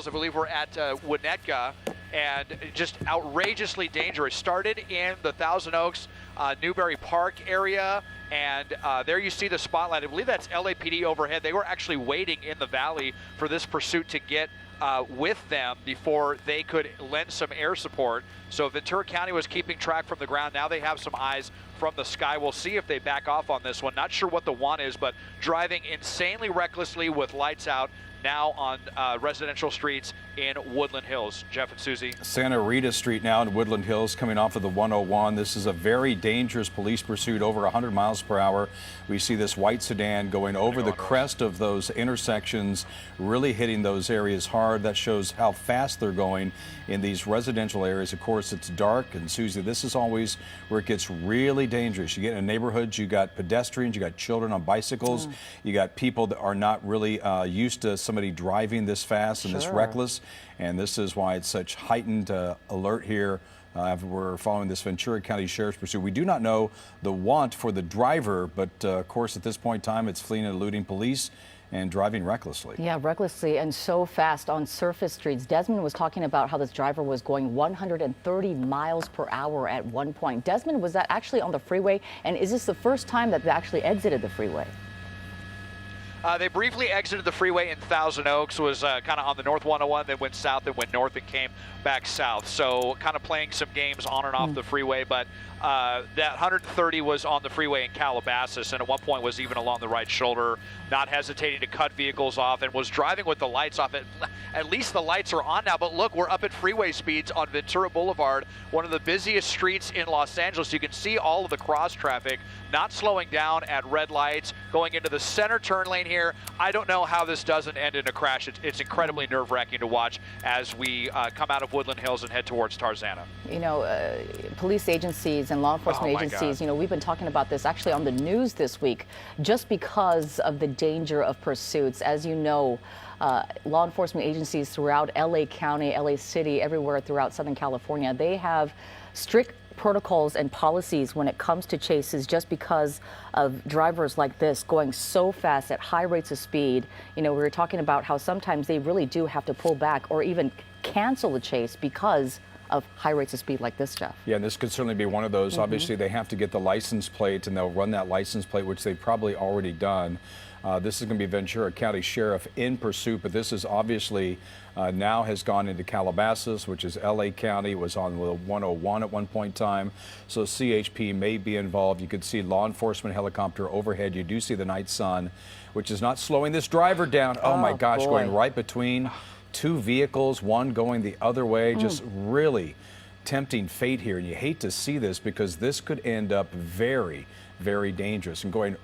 I believe we're at Winnetka, and just outrageously dangerous. Started in the Thousand Oaks, Newberry Park area, and there you see the spotlight. I believe that's LAPD overhead. They were actually waiting in the valley for this pursuit to get with them before they could lend some air support. So Ventura County was keeping track from the ground. Now they have some eyes from the sky. We'll see if they back off on this one. Not sure what the want is, but driving insanely recklessly with lights out now on residential streets in Woodland Hills. Jeff and Susie. Santa Rita Street now in Woodland Hills, coming off of the 101. This is a very dangerous police pursuit, over 100 miles per hour. We see this white sedan going over the crest of those intersections, really hitting those areas hard. That shows how fast they're going in these residential areas. Of course, it's dark, and Susie, this is always where it gets really dangerous. You get in neighborhoods, you got pedestrians, you got children on bicycles, you got people that are not really used to somebody driving this fast and this reckless, and this is why it's such heightened alert here. We're following this Ventura County Sheriff's pursuit. We do not know the want for the driver, but of course at this point in time it's fleeing and eluding police and driving recklessly. Yeah, recklessly and so fast on surface streets. Desmond was talking about how this driver was going 130 miles per hour at one point. Desmond, was that actually on the freeway? And is this the first time that they actually exited the freeway? They briefly exited the freeway in Thousand Oaks, was kind of on the North 101, then went south and went north and came back south. So kind of playing some games on and off the freeway, but that 130 was on the freeway in Calabasas, and at one point was even along the right shoulder, not hesitating to cut vehicles off, and was driving with the lights off. At least the lights are on now, but look, we're up at freeway speeds on Ventura Boulevard, one of the busiest streets in Los Angeles. You can see all of the cross traffic, not slowing down at red lights, going into the center turn lane here. I don't know how this doesn't end in a crash. It's incredibly nerve-wracking to watch as we come out of Woodland Hills and head towards Tarzana. You know, police agencies and law enforcement agencies, you know, we've been talking about this actually on the news this week, just because of the danger of pursuits. As you know, law enforcement agencies throughout LA County, LA City, everywhere throughout Southern California, they have strict protocols and policies when it comes to chases, just because of drivers like this going so fast at high rates of speed. You know, we were talking about how sometimes they really do have to pull back or even cancel the chase because of high rates of speed like this, Jeff. Yeah, and this could certainly be one of those. Obviously, they have to get the license plate, and they'll run that license plate, which they've probably already done. This is going to be Ventura County Sheriff in pursuit, but this is obviously now has gone into Calabasas, which is LA County, was on the 101 at one point in time. So CHP may be involved. You could see law enforcement helicopter overhead. You do see the night sun, which is not slowing this driver down. Oh my gosh, going right between two vehicles, one going the other way. Just really tempting fate here. And you hate to see this because this could end up very, very dangerous and going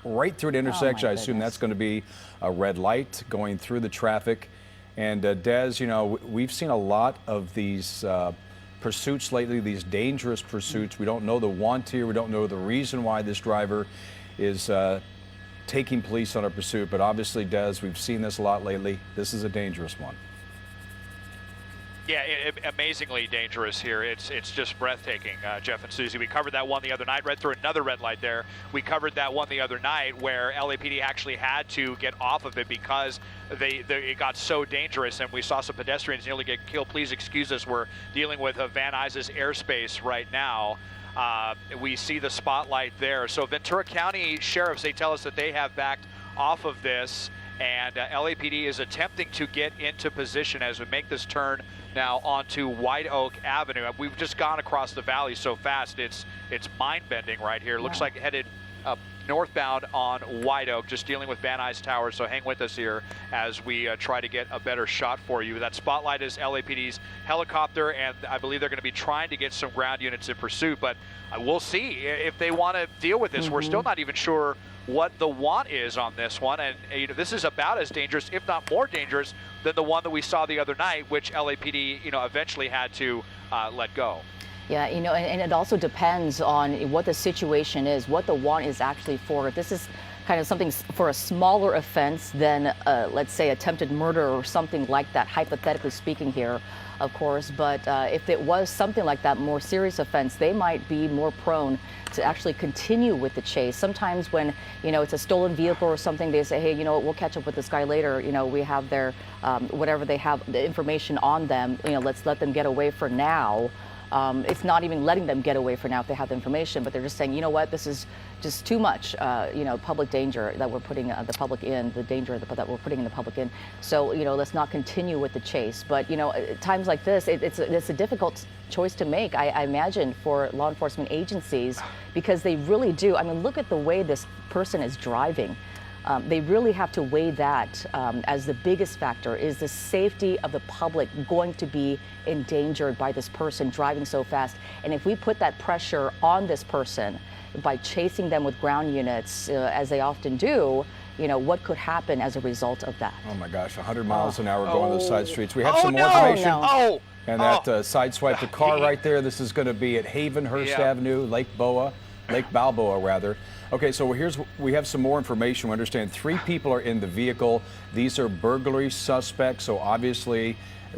right through an intersection. I assume that's going to be a red light going through the traffic. And Des, you know, we've seen a lot of these pursuits lately, these dangerous pursuits. We don't know the want here. We don't know the reason why this driver is taking police on a pursuit. But obviously, Des, we've seen this a lot lately. This is a dangerous one. Yeah, amazingly dangerous here. It's just breathtaking, Jeff and Susie. We covered that one the other night, right through another red light there. We covered that one the other night where LAPD actually had to get off of it because it got so dangerous, and we saw some pedestrians nearly get killed. Please excuse us. We're dealing with Van Nuys's airspace right now. We see the spotlight there. So Ventura County sheriffs, they tell us that they have backed off of this, and LAPD is attempting to get into position as we make this turn now onto White Oak Avenue. We've just gone across the valley so fast, it's mind-bending right here. Looks like headed up northbound on White Oak, just dealing with Van Nuys Tower, so hang with us here as we try to get a better shot for you. That spotlight is LAPD's helicopter, and I believe they're going to be trying to get some ground units in pursuit, but we'll see if they want to deal with this. We're still not even sure what the want is on this one, and you know, this is about as dangerous, if not more dangerous, than the one that we saw the other night, which LAPD, you know, eventually had to let go. Yeah, you know, and it also depends on what the situation is, what the want is actually for. If this is kind of something for a smaller offense than, let's say, attempted murder or something like that, hypothetically speaking here, of course. But if it was something like that, more serious offense, they might be more prone to actually continue with the chase. Sometimes when, it's a stolen vehicle or something, they say, hey, we'll catch up with this guy later. We have their, whatever they have, the information on them, let's let them get away for now. It's not even letting them get away for now if they have the information, but they're just saying, you know what, this is just too much, public danger that we're putting the public in, the danger that we're putting in the public in. So, let's not continue with the chase. But, times like this, it's a difficult choice to make, I imagine, for law enforcement agencies, because they really do. I mean, look at the way this person is driving. They really have to weigh that as the biggest factor. Is the safety of the public going to be endangered by this person driving so fast? And if we put that pressure on this person by chasing them with ground units, as they often do, what could happen as a result of that? Oh my gosh, 100 miles an hour going on the side streets. We have some more information. And that sideswiped the car right there. This is going to be at Havenhurst Avenue, Lake Balboa rather. Okay, so we have some more information. We understand 3 people are in the vehicle. These are burglary suspects, so obviously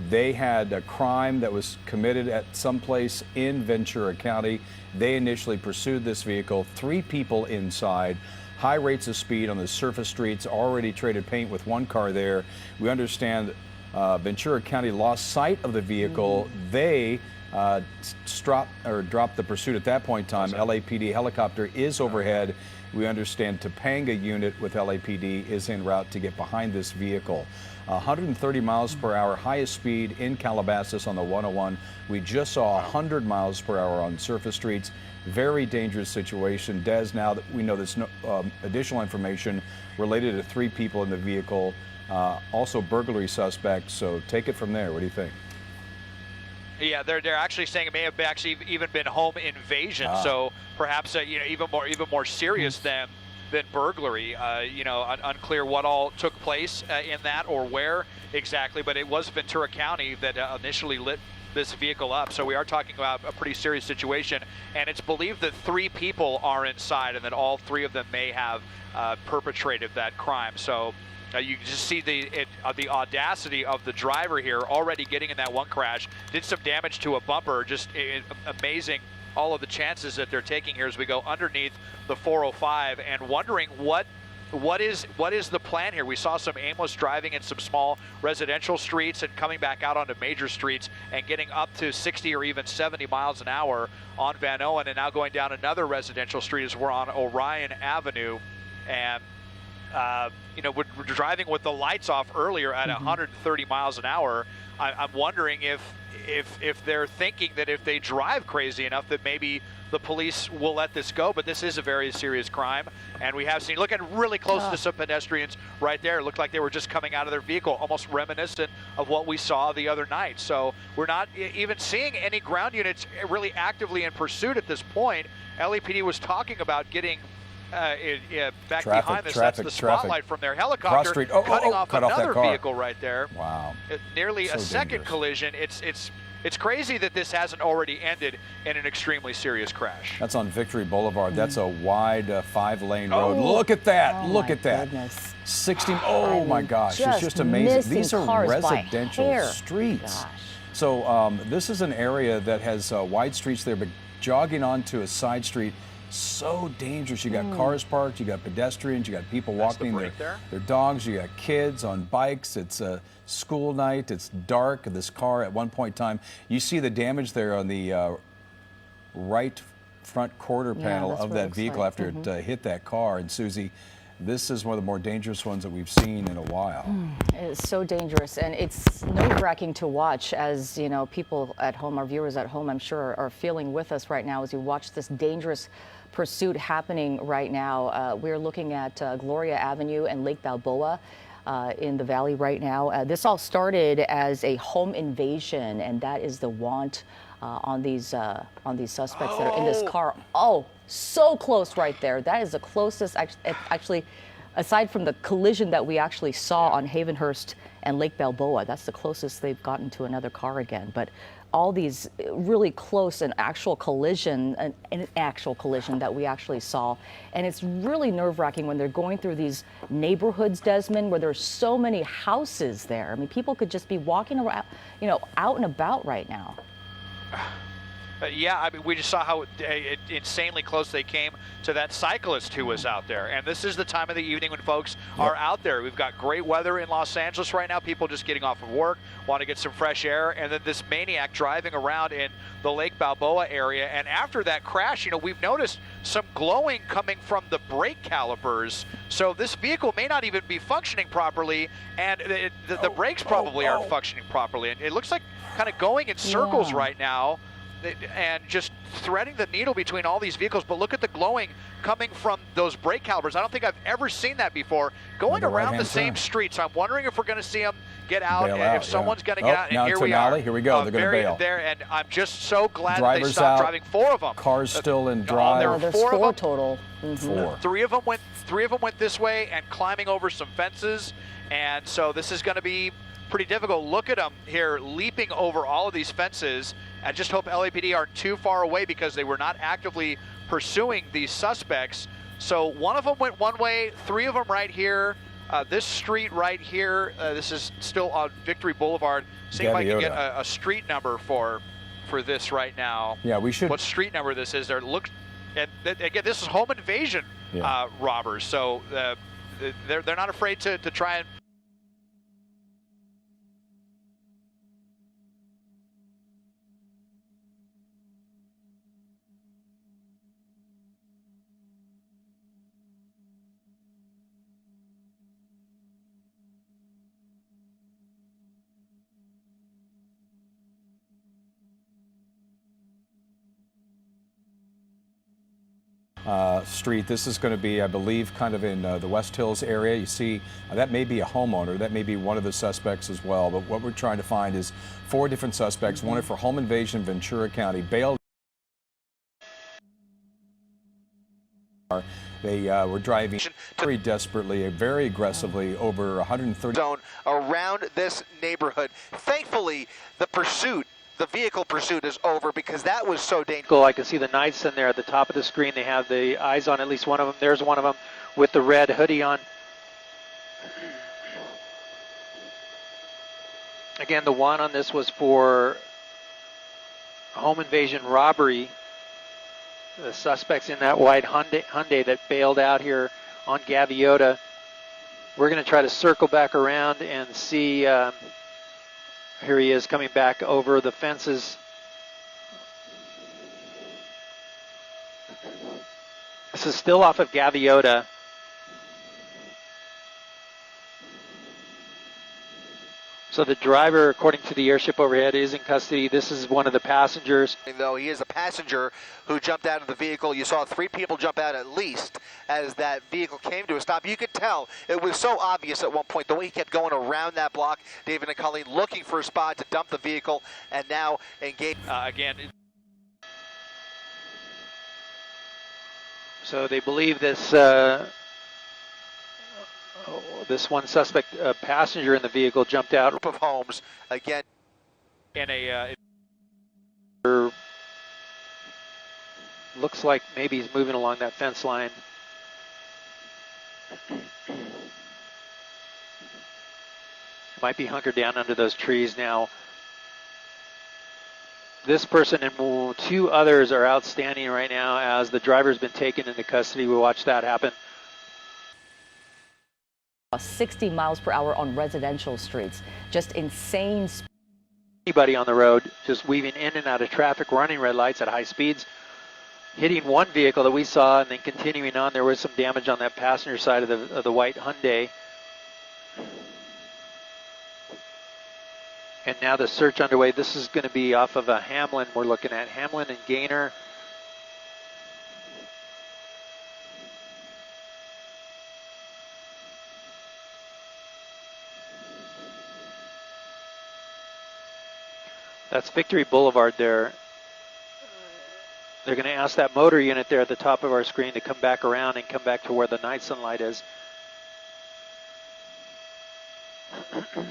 they had a crime that was committed at some place in Ventura County. They initially pursued this vehicle. 3 people inside. High rates of speed on the surface streets, already traded paint with 1 car there. We understand Ventura County lost sight of the vehicle. They dropped the pursuit at that point in time. LAPD helicopter is overhead. We understand Topanga unit with LAPD is en route to get behind this vehicle. 130 miles per hour, highest speed in Calabasas on the 101. We just saw 100 miles per hour on surface streets. Very dangerous situation. Des, now that we know there's no additional information related to 3 people in the vehicle, also burglary suspects. So take it from there. What do you think? Yeah, they're actually saying it may have actually even been home invasion. So perhaps even more serious than burglary. Unclear what all took place in that or where exactly, but it was Ventura County that initially lit this vehicle up. So we are talking about a pretty serious situation, and it's believed that 3 people are inside and that all 3 of them may have perpetrated that crime. So you just see the audacity of the driver here, already getting in that one crash, did some damage to a bumper. Just amazing, all of the chances that they're taking here as we go underneath the 405, and wondering what is the plan here. We saw some aimless driving in some small residential streets and coming back out onto major streets and getting up to 60 or even 70 miles an hour on Van Owen, and now going down another residential street as we're on Orion Avenue. And we're driving with the lights off earlier at 130 miles an hour. I'm wondering if they're thinking that if they drive crazy enough that maybe the police will let this go. But this is a very serious crime, and we have seen, looking really close to some pedestrians right there. It looked like they were just coming out of their vehicle, almost reminiscent of what we saw the other night. So we're not even seeing any ground units really actively in pursuit at this point. LAPD was talking about getting back behind this. That's the spotlight from their helicopter, cutting off another vehicle right there. Wow. Nearly a second collision. It's crazy that this hasn't already ended in an extremely serious crash. That's on Victory Boulevard. That's a wide 5-lane road. Look at that. Look at that. Goodness. 60. Oh my gosh. It's just amazing. These are residential streets. So this is an area that has wide streets there, but jogging onto a side street, so dangerous. You got cars parked, you got pedestrians, you got people walking their dogs, you got kids on bikes. It's a school night, it's dark. This car at one point in time, you see the damage there on the right front quarter panel of that vehicle after it hit that car. And Susie, this is one of the more dangerous ones that we've seen in a while. It's so dangerous, and it's nerve-wracking to watch, as people at home, our viewers at home, I'm sure, are feeling with us right now as you watch this dangerous pursuit happening right now. We're looking at Gloria Avenue and Lake Balboa in the valley right now. This all started as a home invasion, and that is the want on these suspects that are in this car. Oh, so close right there. That is the closest, actually, aside from the collision that we actually saw on Havenhurst and Lake Balboa, that's the closest they've gotten to another car again. But all these really close an actual collision that we actually saw. And it's really nerve-wracking when they're going through these neighborhoods, Desmond, where there's so many houses there. I mean, people could just be walking around, out and about right now. Yeah, I mean, we just saw how insanely close they came to that cyclist who was out there. And this is the time of the evening when folks are out there. We've got great weather in Los Angeles right now. People just getting off of work, want to get some fresh air. And then this maniac driving around in the Lake Balboa area. And after that crash, we've noticed some glowing coming from the brake calipers. So this vehicle may not even be functioning properly. And the brakes probably aren't functioning properly. And it looks like kind of going in circles right now, and just threading the needle between all these vehicles. But look at the glowing coming from those brake calipers. I don't think I've ever seen that before. Going around the same streets. I'm wondering if we're going to see them get out, and if someone's going to get out. And here we are. Here we go. They're going to bail. There, and I'm just so glad that they stopped driving. 4 of them. Cars still in drive. There's 4 total. 4. 3 of them went this way and climbing over some fences. And so this is going to be pretty difficult. Look at them here leaping over all of these fences. I just hope LAPD aren't too far away because they were not actively pursuing these suspects. So 1 of them went one way, 3 of them right here. This street right here, this is still on Victory Boulevard. See if I can get a street number for this right now. Yeah, we should. What street number this is there? Look, and again, this is home invasion robbers. So they're not afraid to try and. Street. This is going to be, I believe, kind of in the West Hills area. You see, that may be a homeowner. That may be one of the suspects as well. But what we're trying to find is 4 different suspects, wanted for home invasion in Ventura County. Bailed. They were driving very desperately, very aggressively over 130 zone around this neighborhood. Thankfully, the vehicle pursuit is over because that was so dangerous. I can see the Knights in there at the top of the screen. They have the eyes on at least one of them. There's one of them with the red hoodie on. Again, the one on this was for home invasion robbery. The suspects in that white Hyundai that bailed out here on Gaviota. We're going to try to circle back around and see. Here he is coming back over the fences. This is still off of Gaviota. So the driver, according to the airship overhead, is in custody. This is one of the passengers. Though he is a passenger who jumped out of the vehicle. You saw 3 people jump out at least as that vehicle came to a stop. You could tell it was so obvious at one point the way he kept going around that block, David and Colleen, looking for a spot to dump the vehicle and now engage. Again. So they believe this this one suspect passenger in the vehicle jumped out. Group of homes again. In a looks like maybe he's moving along that fence line. Might be hunkered down under those trees now. This person and 2 others are outstanding right now as the driver's been taken into custody. We watched that happen. 60 miles per hour on residential streets. Just insane. Anybody on the road just weaving in and out of traffic, running red lights at high speeds, hitting one vehicle that we saw and then continuing on. There was some damage on that passenger side of the white Hyundai. And now the search underway. This is going to be off of a Hamlin. We're looking at Hamlin and Gaynor. That's Victory Boulevard there. They're going to ask that motor unit there at the top of our screen to come back around and come back to where the night sunlight is. And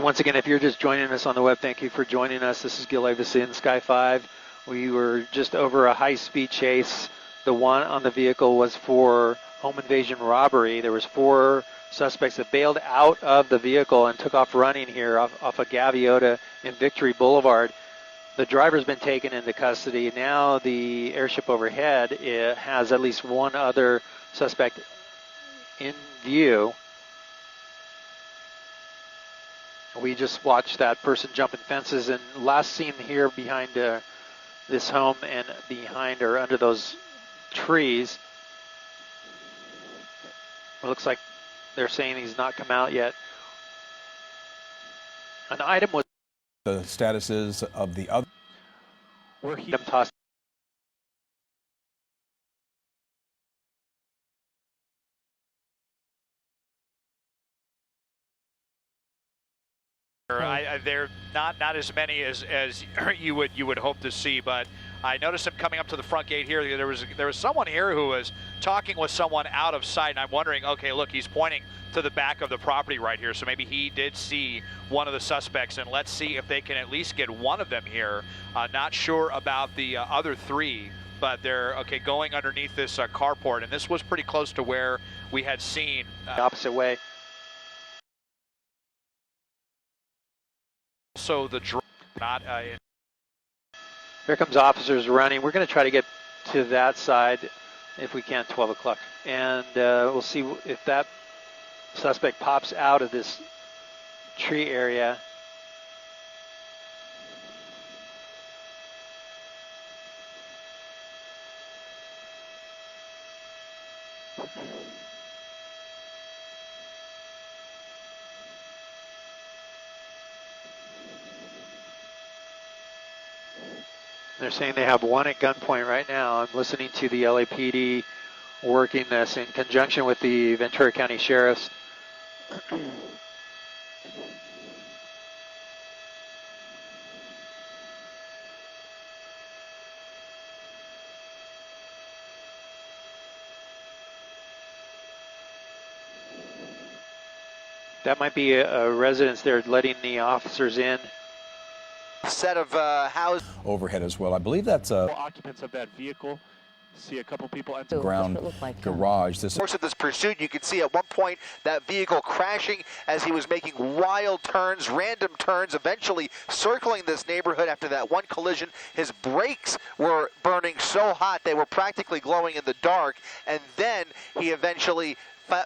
once again, if you're just joining us on the web, thank you for joining us. This is Gil Avis in Sky 5. We were just over a high-speed chase. The one on the vehicle was for home invasion robbery. There was 4 suspects that bailed out of the vehicle and took off running here off of Gaviota and Victory Boulevard. The driver's been taken into custody. Now the airship overhead, it has at least one other suspect in view. We just watched that person jumping fences, and last seen here behind this home and behind or under those trees. It looks like they're saying he's not come out yet. An item was The status is of the other. where he tossed. They're not as many as you would hope to see, but I noticed him coming up to the front gate here. There was someone here who was talking with someone out of sight, and I'm wondering, okay, look, he's pointing to the back of the property right here, so maybe he did see one of the suspects, and let's see if they can at least get one of them here. Not sure about the other 3, but they're going underneath this carport, and this was pretty close to where we had seen The opposite way. so the not Here comes officers running. We're going to try to get to that side if we can, 12 o'clock. And we'll see if that suspect pops out of this tree area. They're saying they have one at gunpoint right now. I'm listening to the LAPD working this in conjunction with the Ventura County Sheriffs. That might be a residence there letting the officers in. Set of houses Overhead as well. I believe that's a Occupants of that vehicle. See a couple people enter. ground That's what it looked like, garage. This course of this pursuit, you could see at one point that vehicle crashing as he was making wild turns, random turns, eventually circling this neighborhood after that one collision. His brakes were burning so hot they were practically glowing in the dark, and then he eventually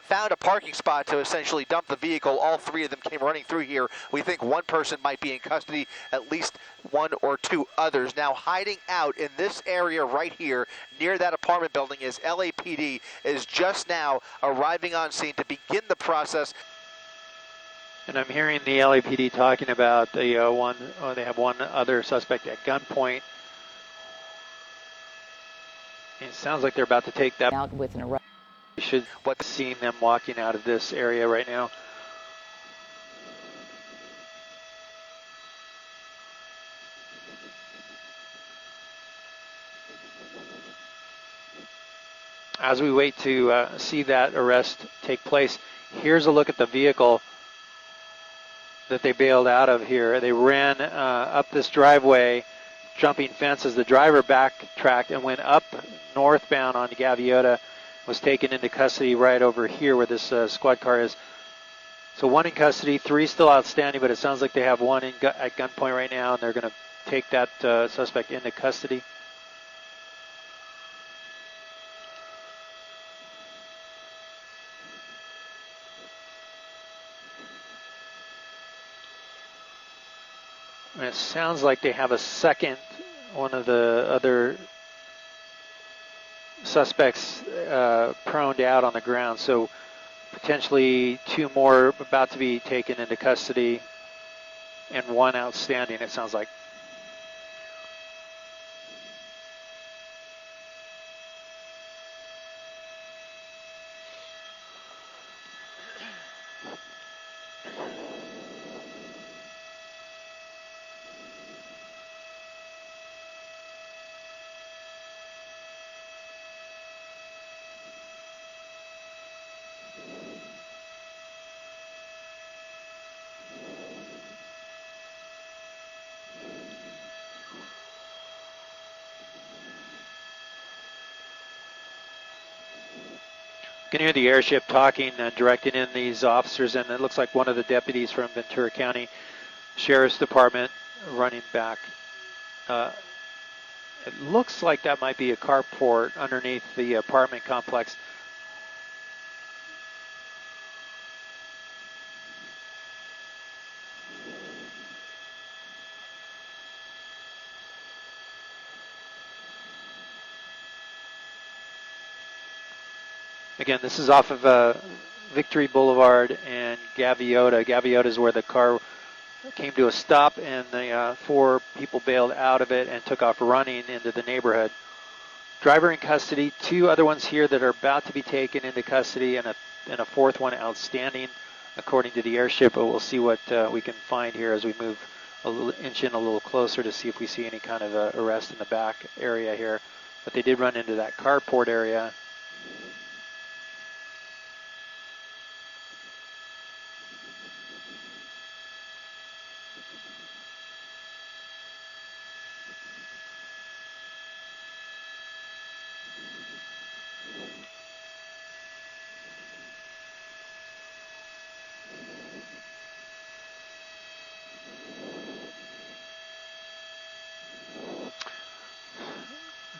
found a parking spot to essentially dump the vehicle. All 3 of them came running through here. We think one person might be in custody, at least 1 or 2 others. Now hiding out in this area right here near that apartment building is LAPD is just now arriving on scene to begin the process. And I'm hearing the LAPD talking about the they have one other suspect at gunpoint. It sounds like they're about to take that. Out with an arrest. We should seeing them walking out of this area right now. As we wait to see that arrest take place, here's a look at the vehicle that they bailed out of here. They ran up this driveway, jumping fences. The driver backtracked and went up northbound on Gaviota, was taken into custody right over here where this squad car is. So 1 in custody, 3 still outstanding, but it sounds like they have 1 at gunpoint right now, and they're going to take that suspect into custody. And it sounds like they have a second, one of the other suspects proned out on the ground, so potentially 2 more about to be taken into custody and 1 outstanding, it sounds like. can hear the airship talking, directing in these officers, and it looks like one of the deputies from Ventura County Sheriff's Department running back. It looks like that might be a carport underneath the apartment complex. Again, this is off of Victory Boulevard and Gaviota. Gaviota is where the car came to a stop, and the 4 people bailed out of it and took off running into the neighborhood. Driver in custody, 2 other ones here that are about to be taken into custody, and a 4th one outstanding, according to the airship. But we'll see what we can find here as we move inch in a little closer to see if we see any kind of arrest in the back area here. But they did run into that carport area.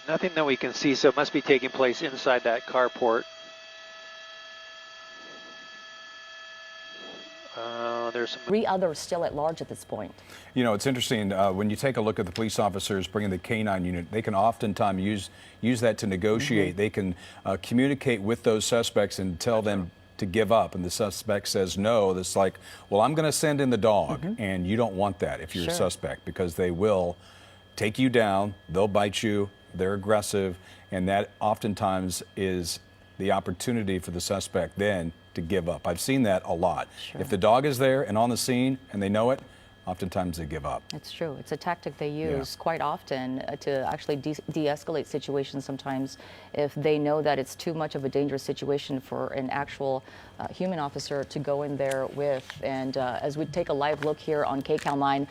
Nothing that we can see, so it must be taking place inside that carport. There's some 3 others still at large at this point. You know, it's interesting, when you take a look at the police officers bringing the K-9 unit, they can oftentimes use that to negotiate. They can communicate with those suspects and tell them to give up, and the suspect says no. That's like, well, I'm going to send in the dog, and you don't want that if you're a suspect, because they will take you down, they'll bite you, they're aggressive, and that oftentimes is the opportunity for the suspect then to give up. I've seen that a lot. If the dog is there and on the scene and they know it, oftentimes they give up. It's true. It's a tactic they use quite often to actually de-escalate situations sometimes if they know that it's too much of a dangerous situation for an actual human officer to go in there with. And as we take a live look here on KCAL 9,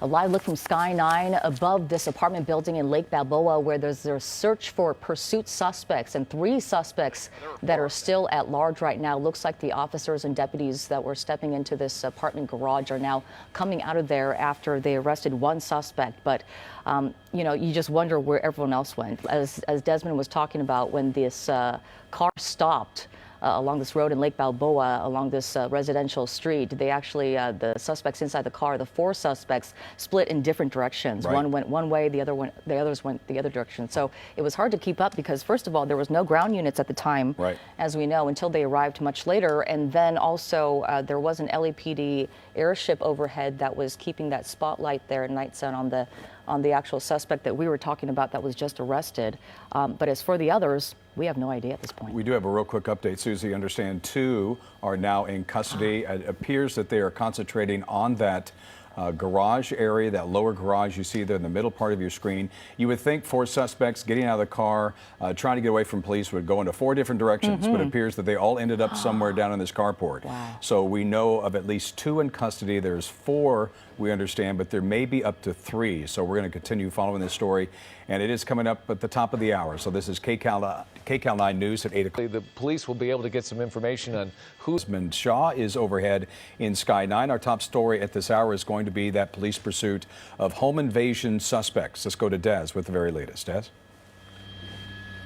a live look from Sky 9 above this apartment building in Lake Balboa, where there's a search for pursuit suspects, and 3 suspects that are still at large right now. Looks like the officers and deputies that were stepping into this apartment garage are now coming out of there after they arrested 1 suspect. But you know, you just wonder where everyone else went. As Desmond was talking about, when this car stopped along this road in Lake Balboa, along this residential street, they actually, the suspects inside the car, the 4 suspects, split in different directions. One went one way, the others went the other direction. So it was hard to keep up because, first of all, there was no ground units at the time, as we know, until they arrived much later. And then also there was an LAPD airship overhead that was keeping that spotlight there at night sun on the actual suspect that we were talking about that was just arrested. But as for the others, we have no idea at this point. We do have a real quick update, Susie. Understand 2 are now in custody. It appears that they are concentrating on that garage area, that lower garage you see there in the middle part of your screen. You would think 4 suspects getting out of the car, trying to get away from police, would go into 4 different directions, but it appears that they all ended up somewhere down in this carport. So we know of at least 2 in custody. There's 4, we understand, but there may be up to 3. So we're going to continue following this story, and it is coming up at the top of the hour. So this is KCAL 9 News at 8 o'clock. The police will be able to get some information on who. Desmond Shaw is overhead in Sky 9. Our top story at this hour is going to be that police pursuit of home invasion suspects. Let's go to Des with the very latest. Des?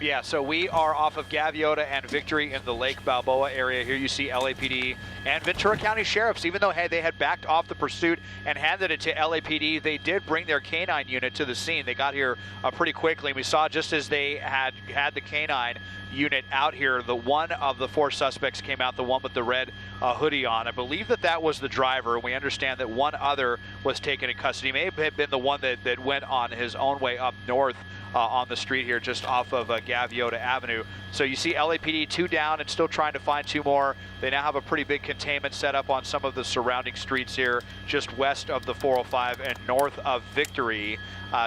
Yeah, so we are off of Gaviota and Victory in the Lake Balboa area. Here you see LAPD and Ventura County Sheriffs. Even though they had backed off the pursuit and handed it to LAPD, they did bring their K-9 unit to the scene. They got here pretty quickly. We saw just as they had the K-9 unit out here, the one of the 4 suspects came out, the one with the red hoodie on. I believe that was the driver. We understand that 1 other was taken in custody. May have been the one that went on his own way up north on the street here just off of Gaviota Avenue. So you see LAPD 2 down and still trying to find 2 more. They now have a pretty big containment set up on some of the surrounding streets here just west of the 405 and north of Victory.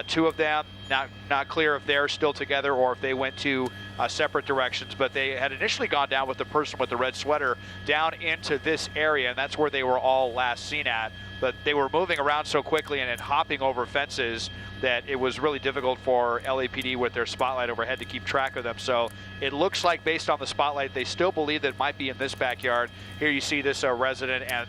2 of them Not clear if they're still together or if they went to separate directions, but they had initially gone down with the person with the red sweater down into this area, and that's where they were all last seen at. But they were moving around so quickly and then hopping over fences that it was really difficult for LAPD with their spotlight overhead to keep track of them. So it looks like, based on the spotlight, they still believe that it might be in this backyard. Here you see this resident and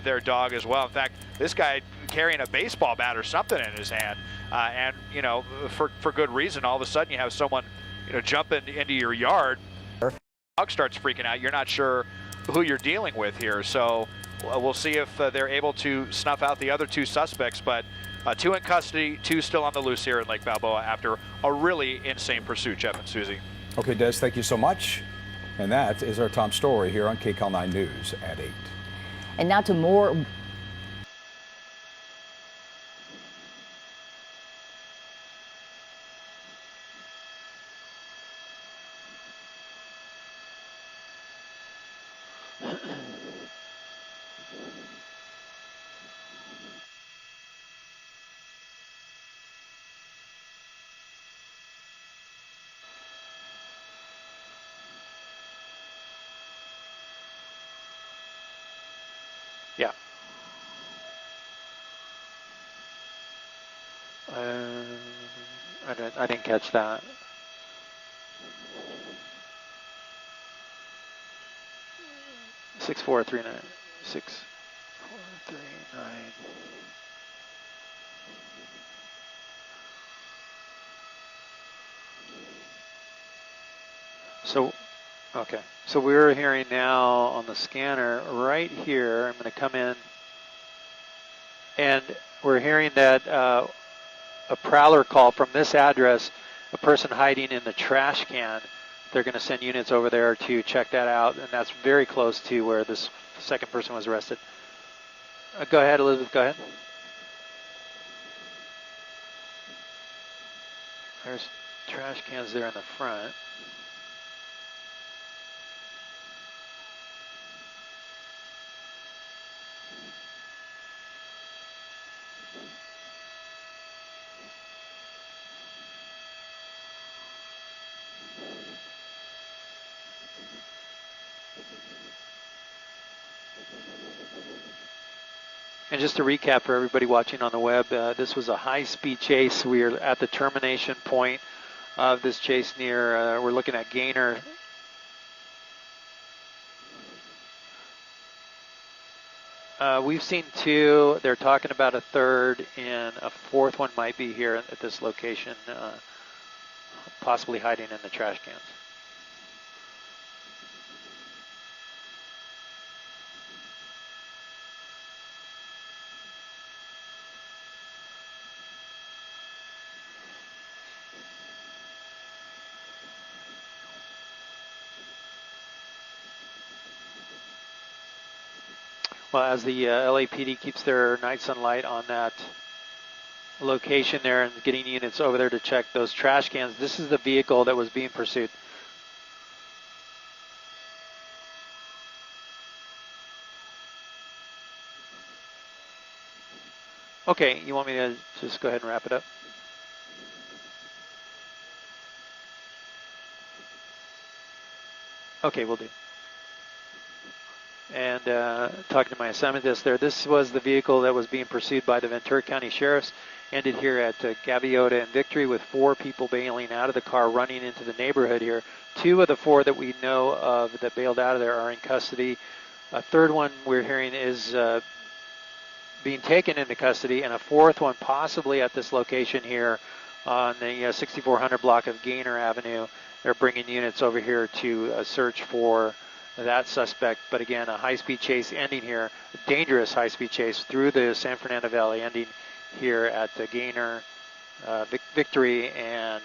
their dog as well. In fact, this guy carrying a baseball bat or something in his hand, and you know, for good reason. All of a sudden, you have someone, you know, jumping into your yard. Dog starts freaking out. You're not sure who you're dealing with here. So we'll see if they're able to snuff out the other two suspects. But 2 in custody, 2 still on the loose here in Lake Balboa after a really insane pursuit. Jeff and Susie. Okay, Des, thank you so much. And that is our top story here on KCAL 9 News at 8. And now to more. Yeah. I didn't catch that. Six four three nine. 6439. So, okay. So we're hearing now on the scanner right here. I'm going to come in, and we're hearing that a prowler call from this address, a person hiding in the trash can. They're going to send units over there to check that out, and that's very close to where this second person was arrested. Go ahead, Elizabeth, go ahead. There's trash cans there in the front. And just to recap for everybody watching on the web, this was a high-speed chase. We are at the termination point of this chase near, we're looking at Gaynor. We've seen 2. They're talking about a 3rd, and a 4th one might be here at this location, possibly hiding in the trash cans. Well, as the LAPD keeps their night sunlight on that location there and getting units over there to check those trash cans, this is the vehicle that was being pursued. Okay, you want me to just go ahead and wrap it up? Okay, we'll do. And talking to my assignment desk there, this was the vehicle that was being pursued by the Ventura County Sheriffs. Ended here at Gaviota and Victory with 4 people bailing out of the car, running into the neighborhood here. 2 of the 4 that we know of that bailed out of there are in custody. A 3rd one we're hearing is being taken into custody, and a 4th one possibly at this location here on the 6400 block of Gaynor Avenue. They're bringing units over here to search for that suspect. But again, a high-speed chase ending here, a dangerous high-speed chase through the San Fernando Valley, ending here at Gaynor, Victory, and